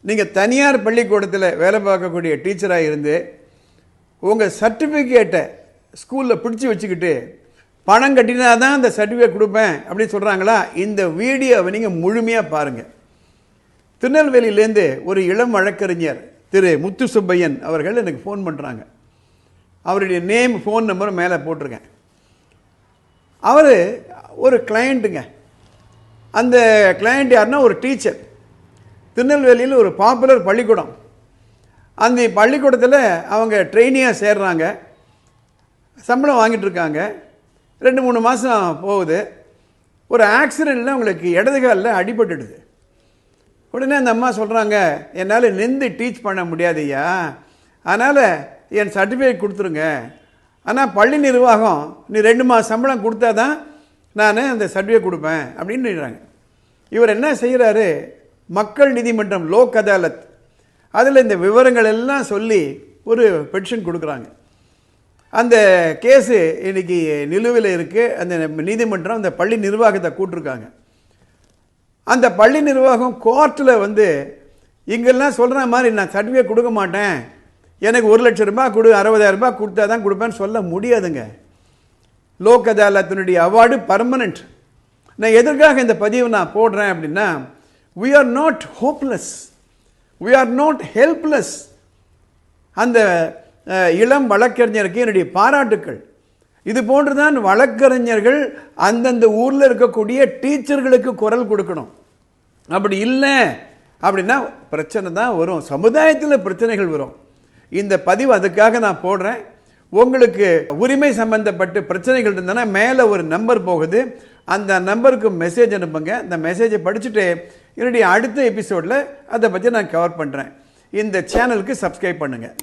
நீங்கள் தனியார் பள்ளிக்கூடத்தில் வேலை பார்க்கக்கூடிய டீச்சராக இருந்து உங்கள் சர்டிஃபிகேட்டை ஸ்கூலில் பிடிச்சி வச்சுக்கிட்டு பணம் கட்டினா தான் அந்த சர்டிஃபிகேட் கொடுப்பேன் அப்படின்னு சொல்கிறாங்களா? இந்த வீடியோவை நீங்கள் முழுமையாக பாருங்கள். திருநெல்வேலியிலேருந்து ஒரு இளம் வழக்கறிஞர் திரு முத்து சுப்பையன் அவர்கள் எனக்கு ஃபோன் பண்ணுறாங்க. அவருடைய நேம், ஃபோன் நம்பரும் மேலே போட்டிருக்கேன். அவர் ஒரு கிளையண்ட்டுங்க. அந்த கிளையண்ட் யாருன்னா ஒரு டீச்சர். திருநெல்வேலியில் ஒரு பாப்புலர் பள்ளிக்கூடம். அந்த பள்ளிக்கூடத்தில் அவங்க ட்ரெயினியாக சேர்றாங்க. சம்பளம் வாங்கிட்டு இருக்காங்க. 2-3 மாதம் போகுது. ஒரு ஆக்சிடெண்ட்டில் அவங்களுக்கு இடது காலில் அடிபட்டுடுது. உடனே அந்த அம்மா சொல்கிறாங்க, என்னால் நின்று டீச் பண்ண முடியாதுய்யா, அதனால் என் சர்டிஃபிகேட் கொடுத்துருங்க. ஆனால் பள்ளி நிர்வாகம் நீ 2 மாதம் சம்பளம் கொடுத்தா தான் நான் அந்த சர்டிஃபிகேட் கொடுப்பேன் அப்படின்றாங்க. இவர் என்ன செய்கிறாரு, மக்கள் நீதிமன்றம் லோக் அதாலத் அதில் இந்த விவரங்கள் எல்லாம் சொல்லி ஒரு பெட்டிஷன் கொடுக்குறாங்க. அந்த கேஸு இன்றைக்கி நிலுவையில் இருக்குது. அந்த நீதிமன்றம் அந்த பள்ளி நிர்வாகத்தை கூட்டிருக்காங்க. அந்த பள்ளி நிர்வாகம் கோர்ட்டில் இங்கெல்லாம் சொல்கிற மாதிரி நான் சர்டிஃபிகேட் கொடுக்க மாட்டேன், எனக்கு 1 லட்சம் ரூபாய் கொடு, 60,000 ரூபாய் கொடுத்தா தான் கொடுப்பேன்னு சொல்ல முடியாதுங்க. லோக் அதாலத்தினுடைய அவார்டு பர்மனண்ட். நான் எதற்காக இந்த பதிவை நான் போடுறேன் அப்படின்னா, we are not hopeless, we are not helpless. அந்த இளம் வழக்கறிஞருக்கு என்னுடைய பாராட்டுக்கள். இது போன்றுதான் வழக்கறிஞர்கள் அந்தந்த ஊரில் இருக்கக்கூடிய டீச்சர்களுக்கு குரல் கொடுக்கணும். அப்படி இல்லை அப்படின்னா பிரச்சனை தான் வரும், சமுதாயத்தில் பிரச்சனைகள் வரும். இந்த பதிவு அதுக்காக நான் போடுறேன். உங்களுக்கு உரிமை சம்பந்தப்பட்ட பிரச்சனைகள் இருந்தனா மேலே ஒரு நம்பர் போகுது, அந்த நம்பருக்கு மெசேஜ் அனுப்புங்க. அந்த மெசேஜை படிச்சுட்டு என்னுடைய அடுத்த எபிசோடில் அதை பற்றி நான் கவர் பண்ணுறேன். இந்த சேனலுக்கு சப்ஸ்கிரைப் பண்ணுங்கள்.